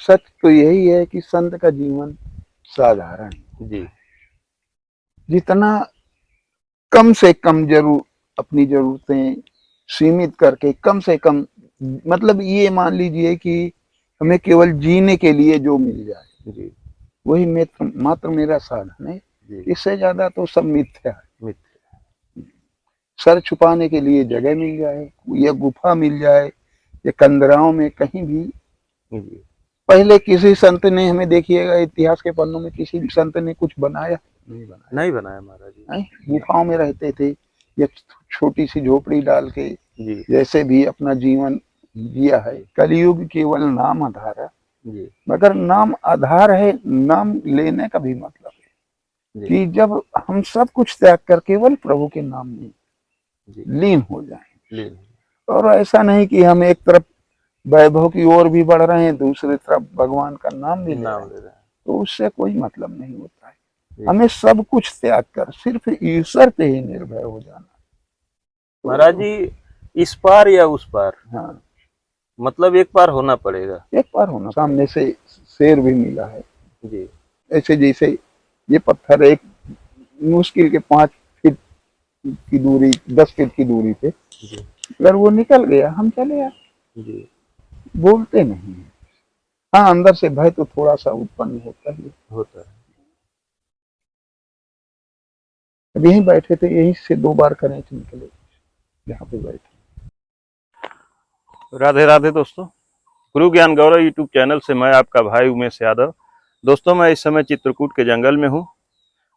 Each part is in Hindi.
सच तो यही है कि संत का जीवन साधारण है जी। जितना कम से कम जरूर अपनी जरूरतें सीमित करके कम से कम, मतलब ये मान लीजिए कि हमें केवल जीने के लिए जो मिल जाए जी। वही मात्र मेरा साधन है। जी। इससे ज्यादा तो सब मिथ्या है। मित्र। सर छुपाने के लिए जगह मिल जाए या गुफा मिल जाए या कंदराओं में कहीं भी। जी। पहले किसी संत ने, हमें देखिएगा इतिहास के पन्नों में, किसी भी संत ने कुछ बनाया नहीं बनाया। नहीं बनाया महाराज जी। गुफाओं में रहते थे या छोटी सी झोपड़ी डाल के जी। जैसे भी अपना जीवन जिया है। कलयुग केवल नाम आधार है, जी। मगर नाम आधार है, नाम लेने का भी मतलब है जी। कि जब हम सब कुछ त्याग कर केवल प्रभु के नाम में जी। लीन हो जाएं। लीन। और ऐसा नहीं कि हम एक तरफ वैभव की ओर भी बढ़ रहे हैं, दूसरी तरफ भगवान का नाम भी ले रहे नाम हैं, ले रहे हैं। तो उससे कोई मतलब नहीं होता है। जी। हमें सब कुछ त्याग कर सिर्फ ईश्वर पे ही निर्भय हो जाना। महाराज जी, इस पार या उस पार, हाँ, मतलब एक पार होना पड़ेगा। एक बार होना। सामने से शेर भी मिला है। जी। ऐसे जैसे ये पत्थर एक मुश्किल के 5 फीट की दूरी, 10 फीट की दूरी पे, जी। अगर वो निकल गया हम चले आए। जी। बोलते नहीं है। हाँ, अंदर से भय तो थोड़ा सा उत्पन्न होता ही। होता है। अब यहीं बैठे थे, यहीं से 2 बार करें तो निकले जहाँ पे बैठे। राधे राधे दोस्तों, गुरु ज्ञान गौरव यूट्यूब चैनल से मैं आपका भाई उमेश यादव। दोस्तों, मैं इस समय चित्रकूट के जंगल में हूँ।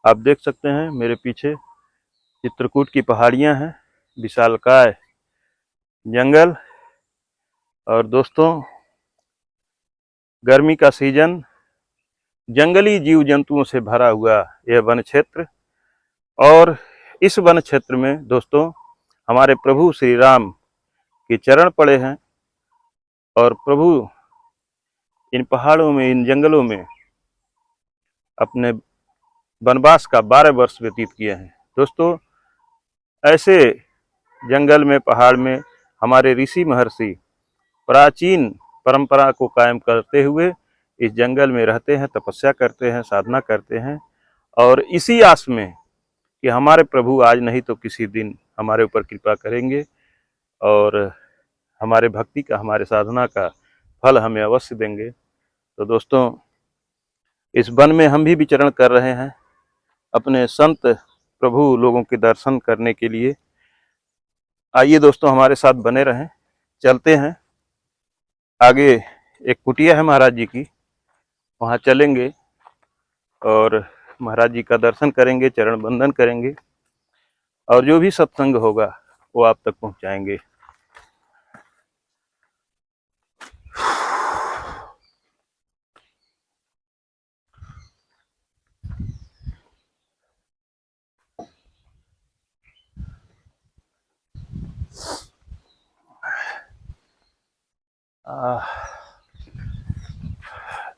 आप देख सकते हैं मेरे पीछे चित्रकूट की पहाड़ियाँ हैं, विशालकाय जंगल। और दोस्तों, गर्मी का सीजन, जंगली जीव जंतुओं से भरा हुआ यह वन क्षेत्र। और इस वन क्षेत्र में दोस्तों हमारे प्रभु श्री राम के चरण पड़े हैं। और प्रभु इन पहाड़ों में, इन जंगलों में अपने वनवास का 12 वर्ष व्यतीत किए हैं। दोस्तों, ऐसे जंगल में, पहाड़ में हमारे ऋषि महर्षि प्राचीन परंपरा को कायम करते हुए इस जंगल में रहते हैं, तपस्या करते हैं, साधना करते हैं। और इसी आस में कि हमारे प्रभु आज नहीं तो किसी दिन हमारे ऊपर कृपा करेंगे और हमारे भक्ति का, हमारे साधना का फल हमें अवश्य देंगे। तो दोस्तों, इस वन में हम भी विचरण कर रहे हैं अपने संत प्रभु लोगों के दर्शन करने के लिए। आइए दोस्तों, हमारे साथ बने रहें। चलते हैं आगे। एक कुटिया है महाराज जी की, वहाँ चलेंगे और महाराज जी का दर्शन करेंगे, चरण बंदन करेंगे और जो भी सत्संग होगा वो आप तक पहुँचाएंगे।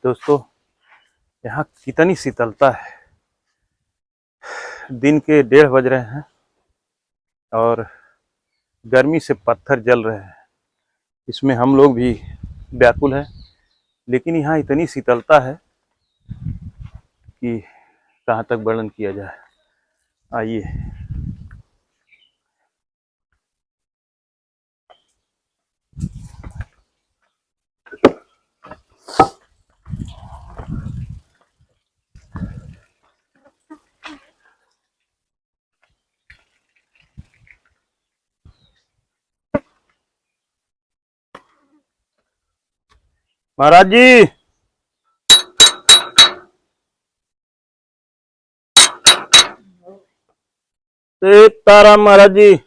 दोस्तों, यहाँ कितनी शीतलता है। दिन के 1:30 बज रहे हैं और गर्मी से पत्थर जल रहे हैं। इसमें हम लोग भी व्याकुल हैं, लेकिन यहाँ इतनी शीतलता है कि कहाँ तक वर्णन किया जाए। आइए। महाराज जी, सीताराम महाराज जी।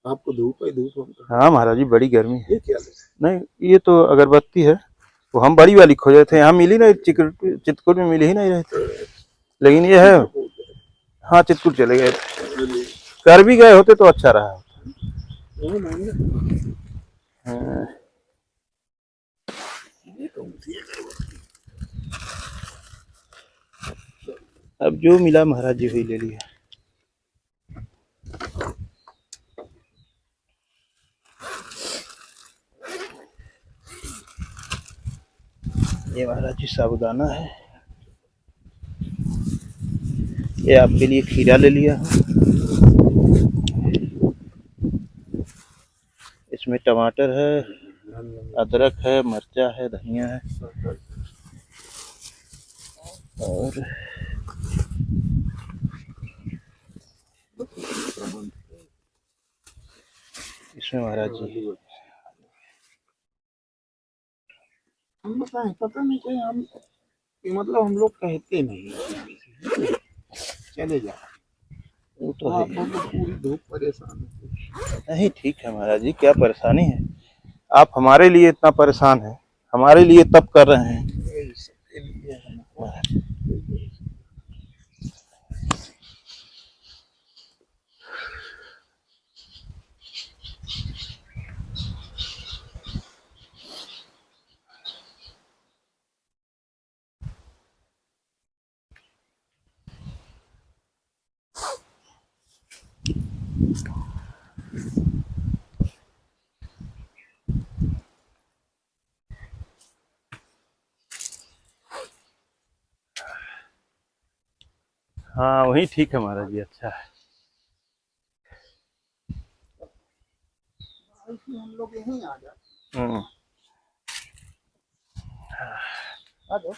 आपको धूप है, धूप? हाँ महाराज जी, बड़ी गर्मी है। ये क्या है? नहीं, ये तो अगरबत्ती है। वो हम बड़ी वाली खोजे थे, यहाँ मिली नहीं, चित्रकूट में मिल ही नहीं रहे थे, लेकिन ये है। हाँ, चित्रकूट चले गए, कर भी गए होते तो अच्छा रहा। हाँ, अब जो मिला महाराज जी वही ले लिया। ये महाराज जी साबूदाना है, ये आपके लिए खीरा ले लिया हूँ, इसमें टमाटर है, अदरक है, मिर्चा है, धनिया है, और इसमें महाराज जी हम बताएं, पता नहीं क्या हम मतलब हम लोग कहते नहीं चले जा, वो तो आप है। हम लोग पूरी धूप परेशान है। नहीं ठीक है महाराज जी, क्या परेशानी है, आप हमारे लिए इतना परेशान है, हमारे लिए तब कर रहे हैं। इसके लिए हम हाँ वही ठीक है महाराज जी, अच्छा है। हम लोग यहीं आ जाते। हम्म, आ जाओ।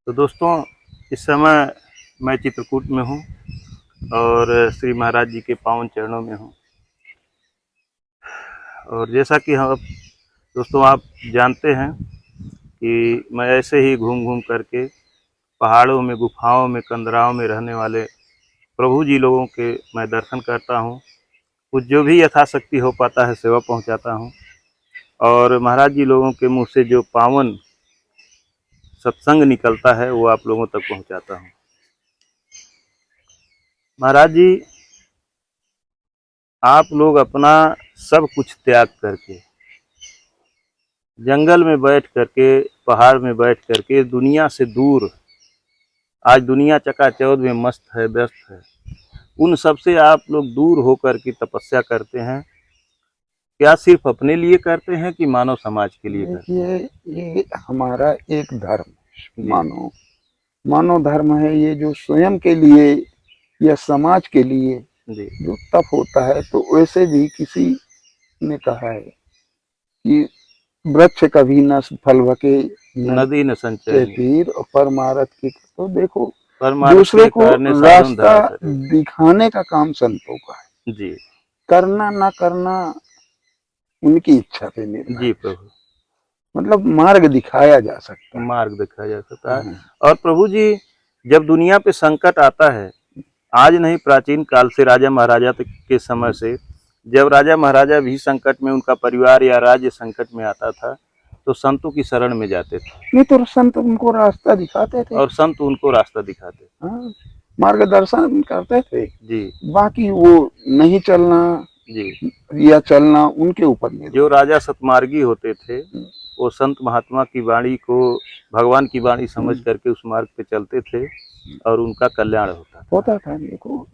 तो दोस्तों इस समय मैं चित्रकूट में हूँ और श्री महाराज जी के पावन चरणों में हूँ। और जैसा कि हम दोस्तों आप जानते हैं कि मैं ऐसे ही घूम घूम करके पहाड़ों में, गुफाओं में, कंदराओं में रहने वाले प्रभु जी लोगों के मैं दर्शन करता हूँ, कुछ जो भी यथाशक्ति हो पाता है सेवा पहुँचाता हूँ, और महाराज जी लोगों के मुँह से जो पावन सत्संग निकलता है वो आप लोगों तक पहुँचाता हूँ। महाराज जी आप लोग अपना सब कुछ त्याग करके जंगल में बैठ करके, पहाड़ में बैठ करके, दुनिया से दूर, आज दुनिया चकाचौंध में मस्त है, व्यस्त है, उन सब से आप लोग दूर होकर के तपस्या करते हैं। क्या सिर्फ अपने लिए करते हैं कि मानव समाज के लिए करते हैं? देखिए ये हमारा एक धर्म जी मानव धर्म है ये, जो स्वयं के लिए या समाज के लिए जी जो तप होता है। तो वैसे भी किसी ने कहा है कि वृक्ष कभी न फल बके न नदी न के संचय, तीर, और परमारथ की। तो देखो, परमार्थ दूसरे के को कारणे साधुन रास्ता धर्म करे। दिखाने का काम संतों का है, जी करना ना करना उनकी इच्छा पे निर्भर जी है। प्रभु, मतलब मार्ग दिखाया जा सकता मार्ग दिखाया जा सकता है। है। और प्रभु जी जब दुनिया पे संकट आता है, आज नहीं प्राचीन काल से, राजा महाराजा के समय से, जब राजा महाराजा भी संकट में, उनका परिवार या राज्य संकट में आता था तो संतों की शरण में जाते थे, नहीं तो संत उनको रास्ता दिखाते थे। और संत उनको रास्ता दिखाते थे। हाँ, मार्गदर्शन करते थे। जी बाकी वो नहीं चलना जी, या चलना उनके ऊपर निर्भर। जो राजा सतमार्गी होते थे वो संत महात्मा की वाणी को भगवान की वाणी समझ करके उस मार्ग पे चलते थे और उनका कल्याण होता था। होता था। देखो,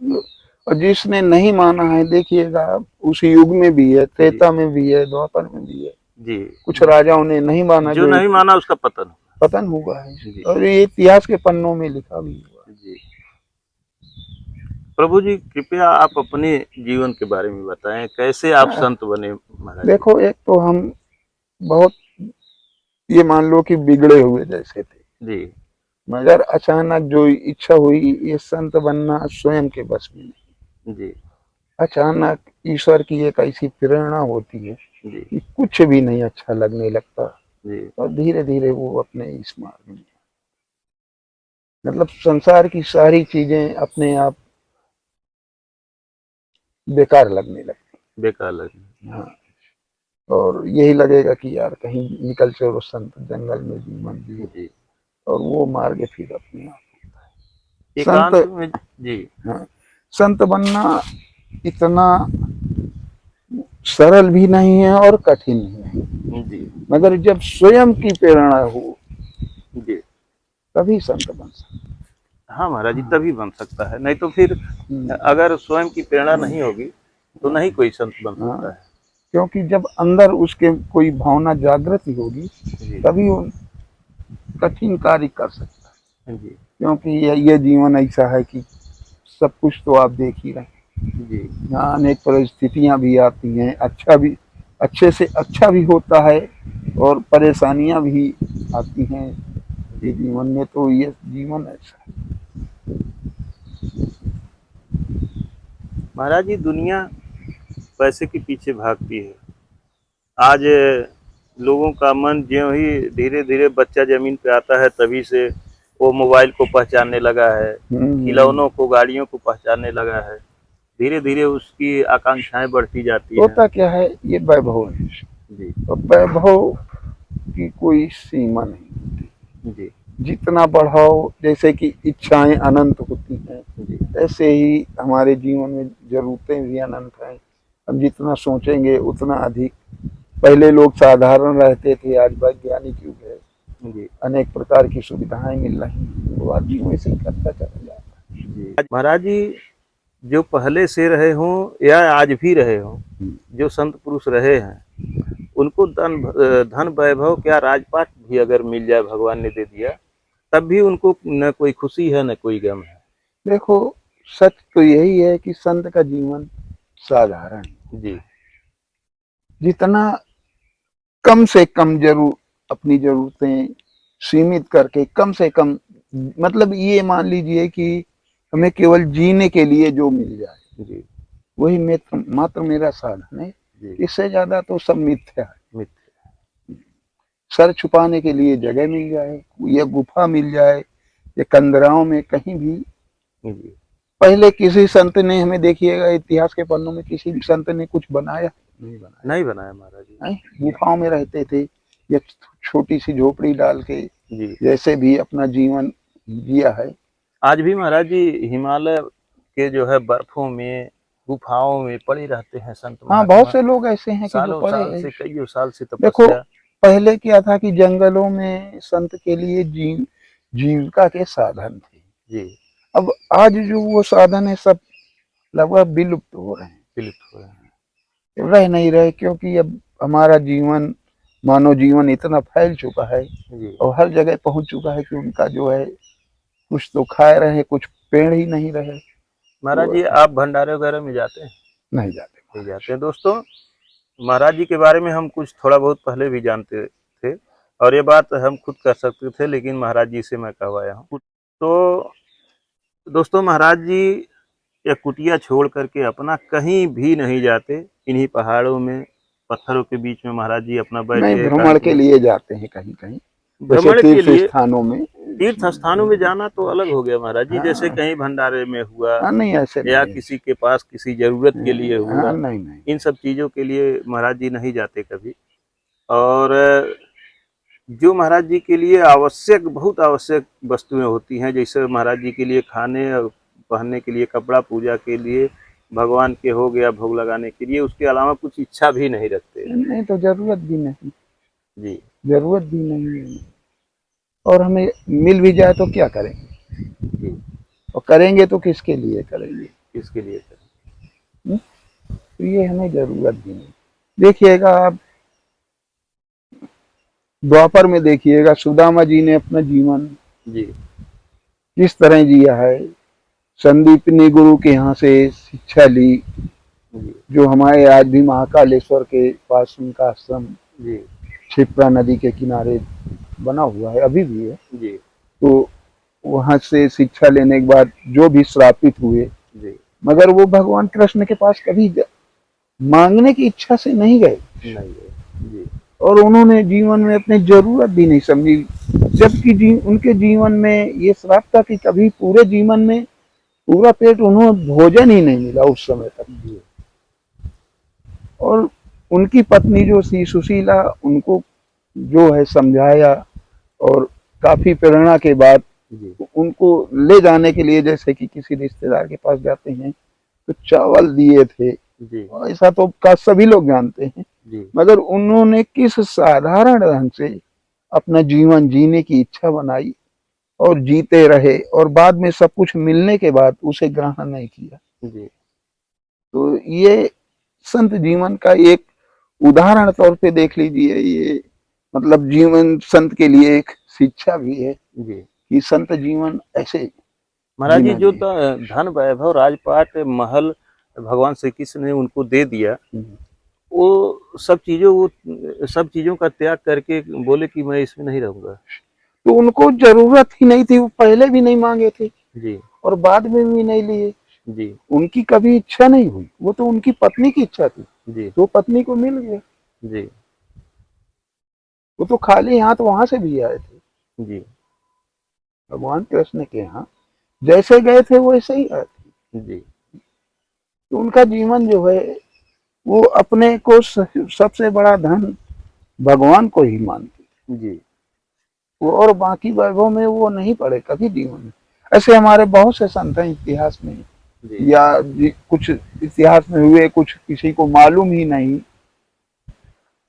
और जिसने नहीं माना है, देखिएगा उस युग में भी है, जी त्रेता में भी है, द्वापर में भी है, जी, कुछ राजाओं ने नहीं माना, जो जो नहीं माना उसका पतन। पतन हुआ है। जी और ये इतिहास के पन्नों में लिखा भी हुआ है। जी, प्रभु जी कृपया आप अपने जीवन के बारे में बताएं, कैसे आप संत बने महाराज जी? देखो, एक तो हम बहुत, ये मान लो कि बिगड़े हुए जैसे थे, जी मगर अचानक जो इच्छा हुई, ये संत बनना स्वयं के बस में नहीं। जी अचानक ईश्वर की एक ऐसी प्रेरणा होती है जी कि कुछ भी नहीं अच्छा लगने लगता, जी और धीरे धीरे वो अपने इस मार्ग में, मतलब संसार की सारी चीजें अपने आप बेकार लगने लगती। बेकार लगे। हाँ, और यही लगेगा कि यार कहीं निकल चलो संत जंगल में जीवन जिए, जी। और वो मार्ग फिर अपने आप संत। एकांत में जी। हाँ, संत बनना इतना सरल भी नहीं है और कठिन भी नहीं, जी। मगर जब स्वयं की प्रेरणा हो जी। तभी संत बन सकता हाँ महाराज जी, है। तभी बन सकता है, नहीं तो फिर अगर स्वयं की प्रेरणा नहीं होगी तो नहीं कोई संत बन सकता हाँ, है। क्योंकि जब अंदर उसके कोई भावना जागृत होगी जी। तभी वो कठिन कार्य कर सकता है। जी। क्योंकि ये जीवन ऐसा है कि सब कुछ तो आप देख ही रहे हैं, जी। यहाँ अनेक परिस्थितियां भी आती हैं, अच्छा भी, अच्छे से अच्छा भी होता है और परेशानियां भी आती हैं ये जी। जीवन में, तो ये जीवन ऐसा है। महाराज जी, दुनिया पैसे के पीछे भागती है। आज लोगों का मन ज्यों ही धीरे धीरे बच्चा जमीन पे आता है तभी से वो मोबाइल को पहचानने लगा है, खिलौनों को, गाड़ियों को पहचानने लगा है। धीरे धीरे उसकी आकांक्षाएं बढ़ती जाती हैं। होता क्या है, ये वैभव है, जी। और वैभव की कोई सीमा नहीं। जी। जितना बढ़ाओ, जैसे कि इच्छाएं अनंत होती हैं, जी। ऐसे ही हमारे जीवन में जरूरतें भी अनंत हैं। हम जितना सोचेंगे उतना अधिक। पहले लोग साधारण रहते थे, आज वैज्ञानिक युग है, जी। अनेक प्रकार की सुविधाएं मिल रही हैं, तो आदमी वैसे ही करता चला जाता है। जी। महाराज जी, जो पहले से रहे हों या आज भी रहे हों, जो संत पुरुष रहे हैं, उनको धन वैभव क्या राजपाट भी अगर मिल जाए, भगवान ने दे दिया, तब भी उनको न कोई खुशी है न कोई गम है। देखो, सच तो यही है कि संत का जीवन साधारण है। जी। जितना कम से कम जरूर अपनी जरूरतें सीमित करके, कम से कम, मतलब ये मान लीजिए कि हमें केवल जीने के लिए जो मिल जाए जी। वही मात्र मेरा साधन है। जी। इससे ज्यादा तो सब मिथ्या है। मित्र। सर छुपाने के लिए जगह मिल जाए, या गुफा मिल जाए, या कंदराओं में कहीं भी। जी। पहले किसी संत ने, हमें देखिएगा इतिहास के पन्नों में, किसी भी संत ने कुछ बनाया नहीं बनाया। नहीं बनाया महाराज जी। गुफाओं में रहते थे या छोटी सी झोपड़ी डाल के, जी। जैसे भी अपना जीवन जिया है। आज भी महाराज जी हिमालय के जो है बर्फों में, गुफाओं में पड़े रहते हैं संत हाँ, बहुत महात्मा, से लोग ऐसे हैं कि जो सालों पढ़े साल हैं। से, कईयों साल से देखो, तपस्या। पहले क्या था कि जंगलों में संत के लिए जीविका के साधन थे। जी। अब आज जो वो साधन है सब लगभग विलुप्त हो रहे हैं, विलुप्त हो रहे हैं। रह नहीं रहे, क्योंकि अब हमारा जीवन, मानव जीवन इतना फैल चुका है जी। और हर जगह पहुंच चुका है कि उनका जो है, कुछ तो खाए रहे, कुछ पेड़ ही नहीं रहे। महाराज तो जी, आप भंडारे वगैरह में जाते हैं? नहीं जाते। नहीं जाते हैं। दोस्तों, महाराज जी के बारे में हम कुछ थोड़ा बहुत पहले भी जानते थे और ये बात हम खुद कर सकते थे, लेकिन महाराज जी से मैं कहवाया हूँ। तो दोस्तों, महाराज जी या कुटिया छोड़ करके अपना कहीं भी नहीं जाते। इन्हीं पहाड़ों में, पत्थरों के बीच में महाराज जी अपना बैठ नहीं, के भ्रमण एकांत के में, लिए जाते हैं कहीं कहीं, जैसे भ्रमण के तीर्थ लिए। स्थानों में। तीर्थ स्थानों में जाना तो अलग हो गया महाराज जी, जैसे हाँ, कहीं भंडारे में हुआ हाँ, नहीं ऐसे या नहीं। किसी के पास किसी जरूरत के लिए हाँ, हुआ, नहीं नहीं। इन सब चीज़ों के लिए महाराज जी नहीं जाते कभी। और जो महाराज जी के लिए आवश्यक, बहुत आवश्यक वस्तुएं होती हैं, जैसे महाराज जी के लिए खाने और पहनने के लिए कपड़ा, पूजा के लिए, भगवान के हो गया भोग लगाने के लिए, उसके अलावा कुछ इच्छा भी नहीं रखते। नहीं तो जरूरत भी नहीं, जी। जरूरत भी नहीं है। और हमें मिल भी जाए तो क्या करेंगे, जी। और करेंगे तो किसके लिए करेंगे। किसके लिए करें? तो ये हमें जरूरत भी नहीं। देखिएगा आप द्वापर में, देखिएगा सुदामा जी ने अपना जीवन जी। किस तरह जिया है। संदीप ने गुरु के यहाँ से शिक्षा ली, जी। जो हमारे आज भी महाकालेश्वर के पास उनका आश्रम जी। क्षिप्रा नदी के किनारे बना हुआ है, अभी भी है। जी। तो वहां से शिक्षा लेने के बाद जो भी श्रापित हुए, जी। मगर वो भगवान कृष्ण के पास कभी मांगने की इच्छा से नहीं गए, नहीं। जी। और उन्होंने जीवन में अपनी जरूरत भी नहीं समझी, जबकि उनके जीवन में ये श्राप था कि कभी पूरे जीवन में पूरा पेट उन्हें भोजन ही नहीं मिला उस समय तक। जी। और उनकी पत्नी जो थी सुशीला, उनको जो है समझाया, और काफी प्रेरणा के बाद जी उनको ले जाने के लिए, जैसे कि किसी रिश्तेदार के पास जाते हैं तो चावल दिए थे। जी ऐसा तो का सभी लोग जानते हैं, जी मगर उन्होंने किस साधारण ढंग से अपना जीवन जीने की इच्छा बनाई और जीते रहे, और बाद में सब कुछ मिलने के बाद उसे ग्रहण नहीं किया। जी तो ये संत जीवन का एक उदाहरण तौर पे देख लीजिए। ये मतलब जीवन संत के लिए एक शिक्षा भी है जी कि संत जीवन ऐसे महाराज जी, जीना जो चाहिए। धन वैभव राजपाट महल भगवान श्री कृष्ण ने उनको दे दिया, वो सब चीजों का त्याग करके बोले कि मैं इसमें नहीं रहूंगा। तो उनको जरूरत ही नहीं थी, वो पहले भी नहीं मांगे थे जी और बाद में भी नहीं लिए। जी उनकी कभी इच्छा नहीं हुई, वो तो उनकी पत्नी की इच्छा थी, जी तो पत्नी को मिल गया। जी वो तो खाली हाथ वहां से भी आए थे जी भगवान कृष्ण के यहाँ, जैसे गए थे वैसे ही आए थे। जी तो उनका जीवन जो है वो अपने को सबसे बड़ा धन भगवान को ही मानते, जी वो और बाकी वैभव में वो नहीं पड़े कभी जीवन में। ऐसे हमारे बहुत से संत हैं इतिहास में, जी या कुछ इतिहास में हुए, कुछ किसी को मालूम ही नहीं।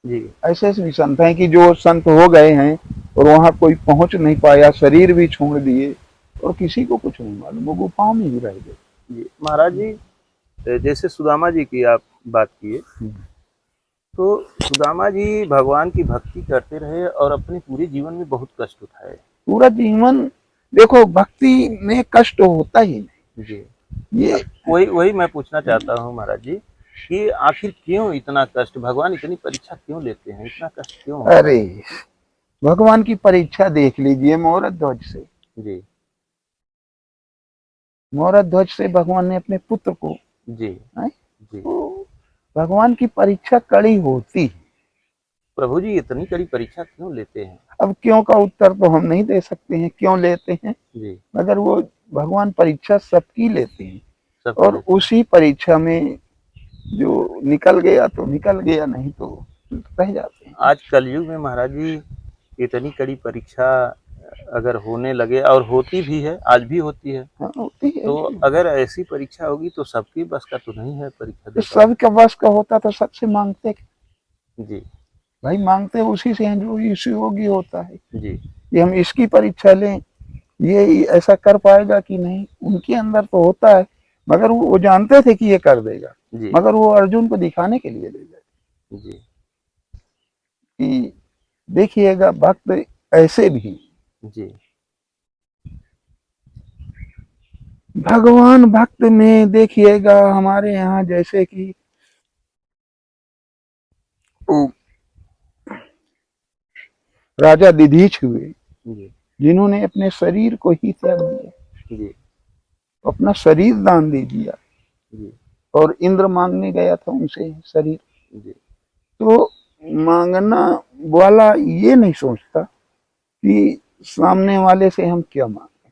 जी ऐसे ऐसे भी संत हैं कि जो संत हो गए हैं और वहां कोई पहुंच नहीं पाया, शरीर भी छोड़ दिए और किसी को कुछ नहीं मालूम, वो गुफाओं में ही रह गए। जी महाराज जी, जैसे सुदामा जी की आप बात किए, तो सुदामा जी भगवान की भक्ति करते रहे और अपने पूरे जीवन में बहुत कष्ट उठाए। पूरा जीवन देखो, भक्ति में कष्ट होता ही नहीं। जी ये वही वही मैं पूछना चाहता हूँ महाराज जी, कि आखिर क्यों इतना कष्ट, भगवान इतनी परीक्षा क्यों लेते हैं, इतना कष्ट क्यों होता अरे भगवान की परीक्षा देख लीजिए मोहरत ध्वज से। है? जी मोहरत ध्वज से भगवान ने अपने पुत्र को, जी है? जी तो भगवान की परीक्षा कड़ी होती है। प्रभु जी इतनी कड़ी परीक्षा क्यों लेते हैं? अब क्यों का उत्तर तो हम नहीं दे सकते हैं क्यों लेते हैं, जी मगर वो भगवान परीक्षा सबकी लेते हैं, सबकी और लेते हैं। उसी परीक्षा में जो निकल गया तो निकल गया, नहीं तो रह जाते हैं। आज कलयुग में महाराज जी इतनी कड़ी परीक्षा अगर होने लगे, और होती भी है, आज भी होती है, हाँ, होती है। तो अगर ऐसी परीक्षा होगी तो सबकी बस का तो नहीं है परीक्षा तो दे पाना। सबके बस का होता तो सबसे मांगते, जी भाई मांगते उसी से हैं जो इसी योगी होता है जी कि हम इसकी परीक्षा लें, ये ऐसा कर पाएगा कि नहीं। उनके अंदर तो होता है, मगर वो जानते थे कि ये कर देगा, जी मगर वो अर्जुन को दिखाने के लिए ले गए जी कि देखिएगा भक्त ऐसे भी। जी भगवान भक्त में देखिएगा हमारे यहाँ जैसे कि राजा दीधीच हुए, जी जिन्होंने अपने शरीर को ही त्याग दिया, जी अपना शरीर दान दे दिया, जी और इंद्र मांगने गया था उनसे शरीर। जी तो मांगना वाला ये नहीं सोचता कि सामने वाले से हम क्या मांगे,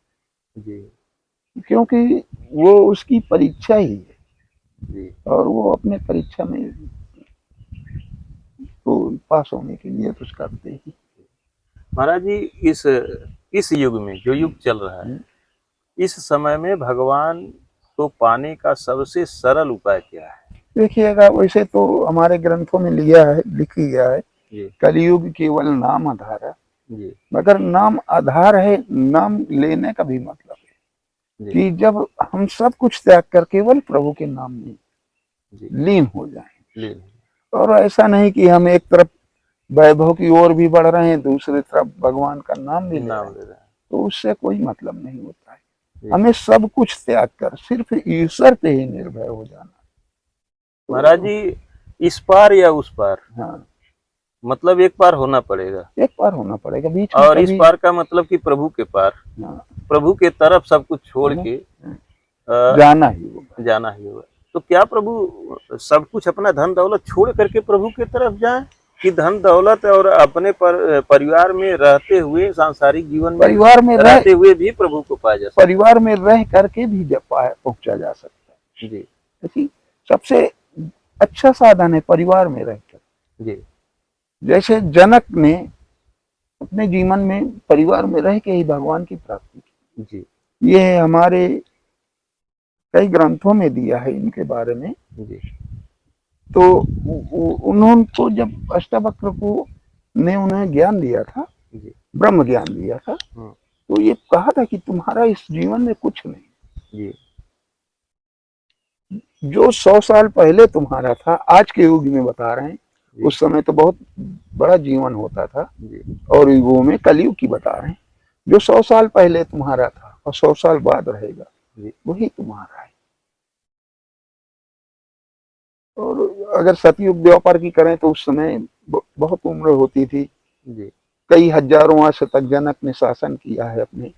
जी क्योंकि वो उसकी परीक्षा ही है, जी और वो अपने परीक्षा में तो पास होने के लिए कुछ करते ही। महाराज जी, इस युग में जो युग चल रहा है, इस समय में भगवान को पाने का सबसे सरल उपाय क्या है? देखिएगा वैसे तो हमारे ग्रंथों में लिया है, लिख गया है, जी कलयुग केवल नाम आधार है। जी मगर नाम आधार है, नाम लेने का भी मतलब है जी कि जब हम सब कुछ त्याग कर केवल प्रभु के नाम में जी लीन हो जाएं। ले और ऐसा नहीं कि हम एक तरफ वैभव की ओर भी बढ़ रहे हैं, दूसरी तरफ भगवान का नाम भी ले रहे नाम हैं, ले रहे हैं। तो उससे कोई मतलब नहीं होता है। जी हमें सब कुछ त्याग कर सिर्फ ईश्वर पे ही निर्भय हो जाना। महाराज तो जी, इस पार या उस पार, हाँ, मतलब एक पार होना पड़ेगा, एक पार होना पड़ेगा, बीच में और इस कभी। पार का मतलब कि प्रभु के पार, हाँ, प्रभु के तरफ सब कुछ छोड़ हमें के जाना ही होगा। जाना ही होगा। तो क्या प्रभु सब कुछ अपना धन दौलत छोड़ करके प्रभु की तरफ जाएं, कि धन दौलत और अपने परिवार में रहते हुए, सांसारिक जीवन में परिवार में रह रहते हुए भी प्रभु को पाया जा सकता परिवार में रह करके भी पहुंचा जा सकता है। है? जी देखिए सबसे अच्छा साधन है परिवार में रहकर, जी जैसे जनक ने अपने जीवन में परिवार में रह के ही भगवान की प्राप्ति की। जी ये हमारे कई ग्रंथों में दिया है इनके बारे में। जी तो उन्होंने को जब अष्टावक्र को ने उन्हें ज्ञान दिया था, जी ब्रह्म ज्ञान दिया था, हाँ तो ये कहा था कि तुम्हारा इस जीवन में कुछ नहीं, जी जो 100 साल पहले तुम्हारा था, आज के युग में बता रहे हैं, जी उस समय तो बहुत बड़ा जीवन होता था, जी और युगों में कलयुग की बता रहे हैं। जो 100 साल पहले तुम्हारा था और 100 साल बाद रहेगा, जी वही तुम्हारा है। और अगर सतयुग द्वापर की करें तो उस समय बहुत उम्र होती थी, जी कई हजारों वर्ष तक जनक ने शासन किया है अपने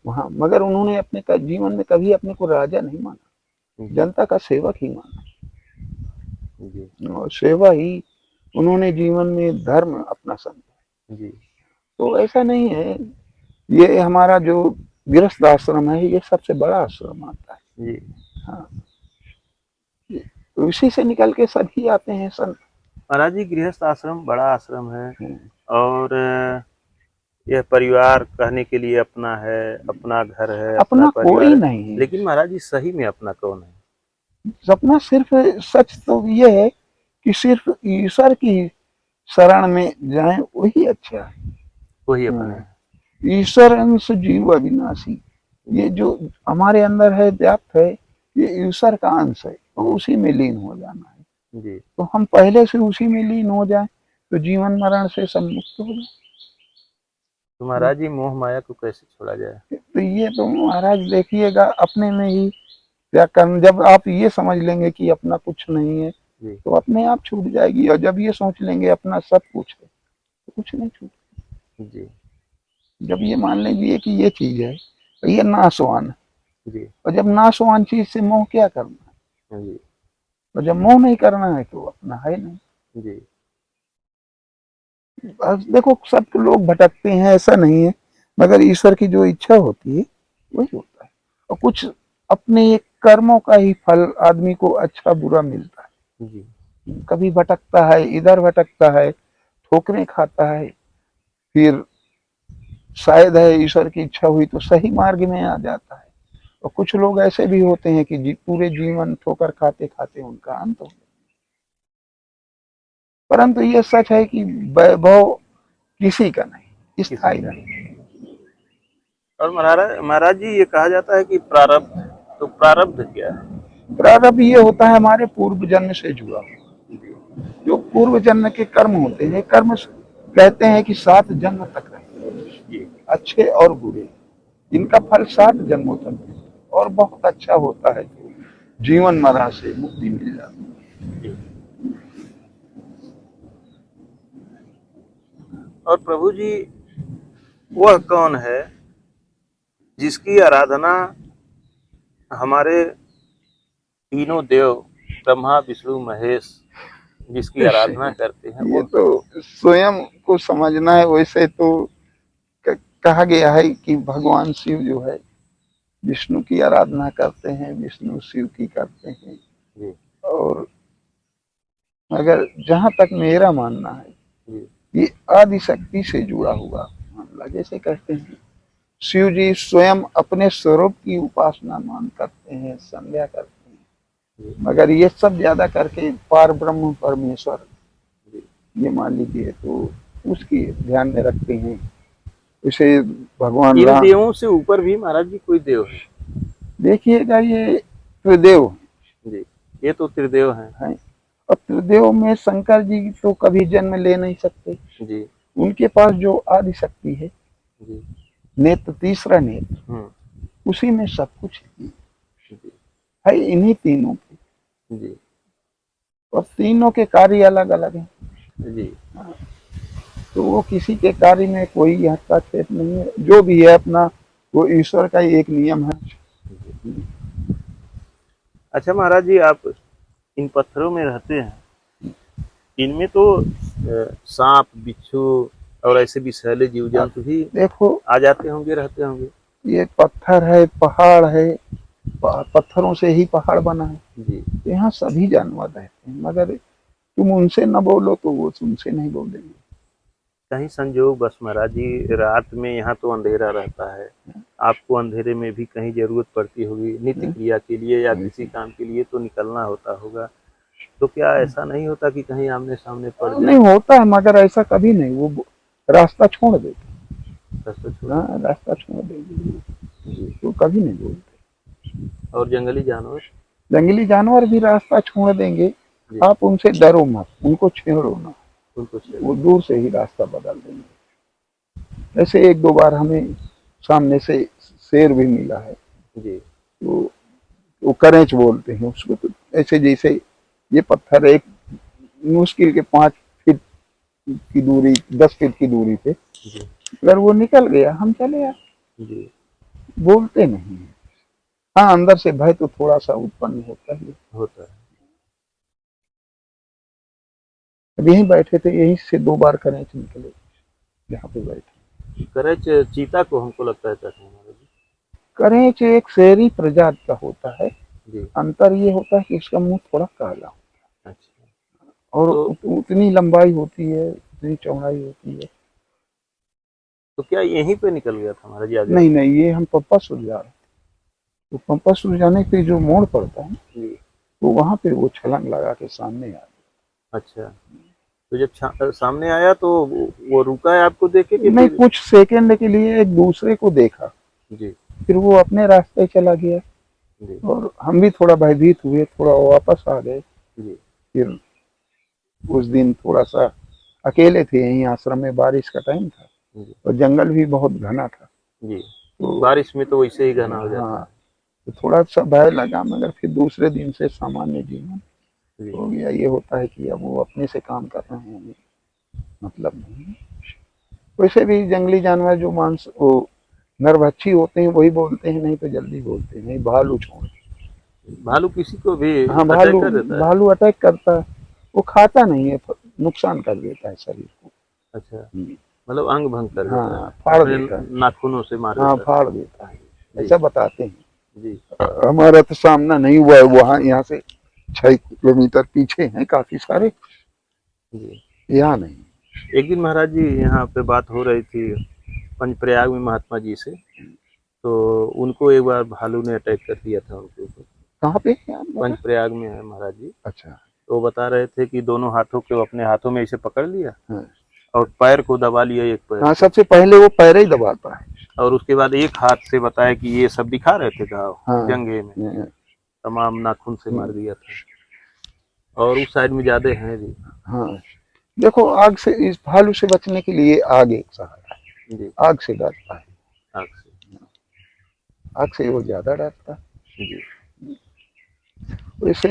वहां, मगर उन्होंने अपने जीवन में कभी अपने को राजा नहीं माना, जी जनता का सेवक ही माना, जी और सेवा ही उन्होंने जीवन में धर्म अपना समझा। जी तो ऐसा नहीं है, ये हमारा जो गृहस्थ आश्रम है ये सबसे बड़ा आश्रम आता है। जी हाँ, इसी से निकल के सभी आते हैं संत। महाराज जी, गृहस्थ आश्रम बड़ा आश्रम है, हम्म, और यह परिवार कहने के लिए अपना है, अपना घर है, अपना अपना परिवार कोई है। नहीं है। लेकिन महाराज जी, सही में अपना कौन है? सपना सिर्फ, सच तो ये है कि सिर्फ ईश्वर की शरण में जाएं, वही अच्छा है। वही अपना हाँ, है। ईश्वर अंश जीव अविनाशी, ये जो हमारे अंदर है, व्याप्त है, ये ईश्वर का अंश है, तो उसी में लीन हो जाना है। जी तो हम पहले से उसी में लीन हो जाए तो जीवन मरण से सब मुक्त हो जाए। तो महाराज जी, मोह माया को कैसे छोड़ा जाए? तो ये तो महाराज देखिएगा अपने में ही क्या करना, जब आप ये समझ लेंगे कि अपना कुछ नहीं है जी तो अपने आप छूट जाएगी, और जब ये सोच लेंगे अपना सब कुछ है तो कुछ नहीं छूट। जी जब ये मान लीजिए कि ये चीज है तो ये नाशवान है, जी और जब नाशवान चीज से मोह क्या करना है, जी और जब मोह नहीं करना है तो अपना है नहीं। जी बस देखो सब लोग भटकते हैं ऐसा नहीं है, मगर ईश्वर की जो इच्छा होती है वही होता है, और कुछ अपने कर्मों का ही फल आदमी को अच्छा बुरा मिलता है। जी कभी भटकता है, इधर भटकता है, ठोकरें खाता है, फिर शायद है ईश्वर की इच्छा हुई तो सही मार्ग में आ जाता है। और कुछ लोग ऐसे भी होते हैं कि पूरे जीवन ठोकर खाते खाते उनका अंत हो गया। परंतु ये सच है कि वैभव किसी का नहीं, किसी स्थायी का। नहीं। और महाराज महाराज जी, ये कहा जाता है कि प्रारब्ध, तो प्रारब्ध क्या है? प्रारब्ध ये होता है हमारे पूर्व जन्म से जुड़ा हुआ, जी जो पूर्व जन्म के कर्म होते हैं, कर्म कहते हैं कि 7 जन्म तक रहे, जी अच्छे और बुरे, इनका फल 7 जन्मों तक है, और बहुत अच्छा होता है तो जीवन मरण से मुक्ति मिल जाती है। जी। और प्रभु जी, वह कौन है जिसकी आराधना हमारे तीनों देव, ब्रह्मा विष्णु महेश, जिसकी आराधना करते हैं, ये वो तो स्वयं को समझना है। वैसे तो कहा गया है कि भगवान शिव जो है विष्णु की आराधना करते हैं, विष्णु शिव की करते हैं, जी और मगर जहां तक मेरा मानना है जी ये आदि शक्ति से जुड़ा हुआ मामला। जैसे कहते हैं शिव जी स्वयं अपने स्वरूप की उपासना मान करते हैं, संध्या करते हैं, जी मगर ये सब ज्यादा करके पार ब्रह्म परमेश्वर जी। ये मान लीजिए तो उसकी ध्यान में रखते हैं। इसे भगवान इन राम, देवों से ऊपर भी महाराज जी कोई देव है? देखिएगा ये त्रिदेव जी, ये तो त्रिदेव हैं। हैं, और त्रिदेव में शंकर जी तो कभी जन्म ले नहीं सकते। जी उनके पास जो आदि शक्ति है, जी नेत्र, तीसरा नेत्र, उसी में सब कुछ जी है, इन्हीं तीनों के, जी और तीनों के कार्य अलग अलग हैं। जी। तो वो किसी के कार्य में कोई हस्तक्षेप नहीं है, जो भी है अपना वो ईश्वर का ही एक नियम है। अच्छा महाराज जी, आप इन पत्थरों में रहते हैं, इनमें तो सांप, बिच्छू और ऐसे विषैले जीव जंतु भी देखो आ जाते होंगे, रहते होंगे। ये पत्थर है, पहाड़ है, पत्थरों से ही पहाड़ बना है, जी तो यहाँ सभी जानवर रहते हैं, मगर तुम उनसे न बोलो तो वो तुमसे नहीं बोलेंगे। कहीं संजोग बस महाराज जी, रात में यहाँ तो अंधेरा रहता है, आपको अंधेरे में भी कहीं जरूरत पड़ती होगी नित्य क्रिया के लिए या किसी काम के लिए, तो निकलना होता होगा, तो क्या ऐसा नहीं होता कि कहीं आमने सामने पड़ नहीं जाए? होता है, मगर ऐसा कभी नहीं, वो रास्ता छोड़ देते। रास्ता छोड़ हाँ, रास्ता छोड़ देंगे, जी। वो कभी नहीं बोलते। और जंगली जानवर? जंगली जानवर भी रास्ता छोड़ देंगे, जी। आप उनसे डरो मत, उनको छेड़ो ना, उनको वो छेड़ो। दूर से ही रास्ता बदल देंगे। ऐसे एक दो बार हमें सामने से शेर भी मिला है, जी। वो करेंच बोलते हैं उसको, तो ऐसे जैसे ये पत्थर एक मुश्किल के 5 फीट की दूरी, 10 फीट की दूरी पे, जी। अगर वो निकल गया हम चले आए, जी। बोलते नहीं है। हाँ, अंदर से भय तो थोड़ा सा उत्पन्न होता ही है। होता है। अब यहीं बैठे थे, यहीं से 2 बार करेंच निकले, यहाँ पे बैठे। करेच चीता को हमको लगता है कहते हैं महाराज जी। करेंच एक शहरी प्रजाति का होता है, जी। अंतर ये होता है कि उसका मुंह थोड़ा काला अच्छा। और तो उतनी लंबाई होती है, उतनी चौड़ाई होती है। तो क्या यहीं पे निकल गया था महाराज जी आगे? नहीं नहीं, ये हम पंपा सुरजा रहे थे, तो पंपा सुरजाने पे जो मोड़ पड़ता है जी। तो वहां पे वो छलांग लगा के सामने आ गया। अच्छा, तो जब सामने आया तो वो रुका है आपको देखे कि नहीं, फिर? कुछ सेकंड के लिए एक दूसरे को देखा, जी। फिर वो अपने रास्ते चला गया जी। और हम भी थोड़ा भयभीत हुए, थोड़ा वापस आ गए। जी। फिर उस दिन थोड़ा सा अकेले थे, यहीं आश्रम में, बारिश का टाइम था जी। और जंगल भी बहुत घना था, जी। तो बारिश में तो वैसे ही घना हो जाता हाँ, है। तो थोड़ा सा भय लगा, मगर फिर दूसरे दिन से सामान्य जीवन जी। हो गया। ये होता है कि अब वो अपने से काम कर रहे हैं, मतलब नहीं है। वैसे भी जंगली जानवर जो मांस वो नरभक्षी होते हैं वही बोलते हैं, नहीं तो जल्दी बोलते हैं, नहीं भालू छोड़। भालू किसी को भी हाँ, अटैक कर देता है? भालू अटैक करता है, वो खाता नहीं है, नुकसान कर देता है शरीर को। अच्छा, मतलब अंग भंग कर देता हाँ, है, फाड़ अपने देता है। नाखूनों से मार हाँ, देता है? फाड़ देता है, जी। ऐसा बताते हैं। जी। हमारा तो सामना नहीं हुआ है, वहाँ यहाँ से 6 किलोमीटर पीछे हैं काफी सारे, जी। यहाँ नहीं। एक दिन महाराज जी यहाँ पे बात हो रही थी पंचप्रयाग में महात्मा जी से, तो उनको एक बार भालू ने अटैक कर दिया था उनके ऊपर। कहाँ पे है आप बता? पंचप्रयाग में है महाराज जी। अच्छा। तो वो बता रहे थे कि दोनों हाथों को अपने हाथों में इसे पकड़ लिया हाँ, और पैर को दबा लिया, एक पैर हाँ, को, सबसे पहले वो पैर ही दबाता है। और उसके बाद एक हाथ से बताया कि ये सब दिखा रहे थे घाव हाँ, जंघे में, हाँ, तमाम नाखून से मार दिया था, और उस साइड में ज्यादा हैं भी। हाँ। देखो, आग से, इस भालू से बचने के लिए आग एक सहारा है, जी। आग से डरता है, आग से। आग से वो ज्यादा डरता है। जी। वैसे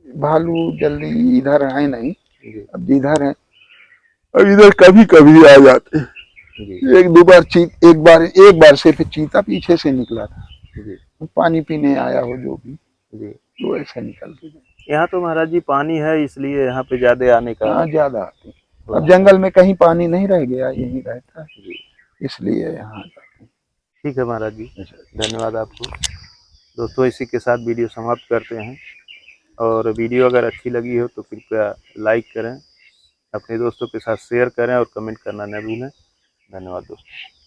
भालू जल्दी इधर है नहीं, जी। अब जिधर है, अब इधर कभी कभी आ जाते हैं। जी। एक दो बार एक बार सिर्फ चीता पीछे से निकला था, जी। पानी पीने आया हो जो भी, जी। तो ऐसा निकल के गया। यहाँ तो महाराज जी पानी है, इसलिए यहाँ पे ज्यादा आने का हाँ, ज्यादा आते हैं। हो अब जाता है। जंगल में कहीं पानी नहीं रह गया, यहीं रहता है, जी। इसलिए यहाँ जाते ठीक है महाराज जी, हैं। अच्छा। धन्यवाद आपको। दोस्तों, इसी के साथ वीडियो समाप्त करते हैं, और वीडियो अगर अच्छी लगी हो तो कृपया लाइक करें, अपने दोस्तों के साथ शेयर करें और कमेंट करना न भूलें। धन्यवाद दोस्तों।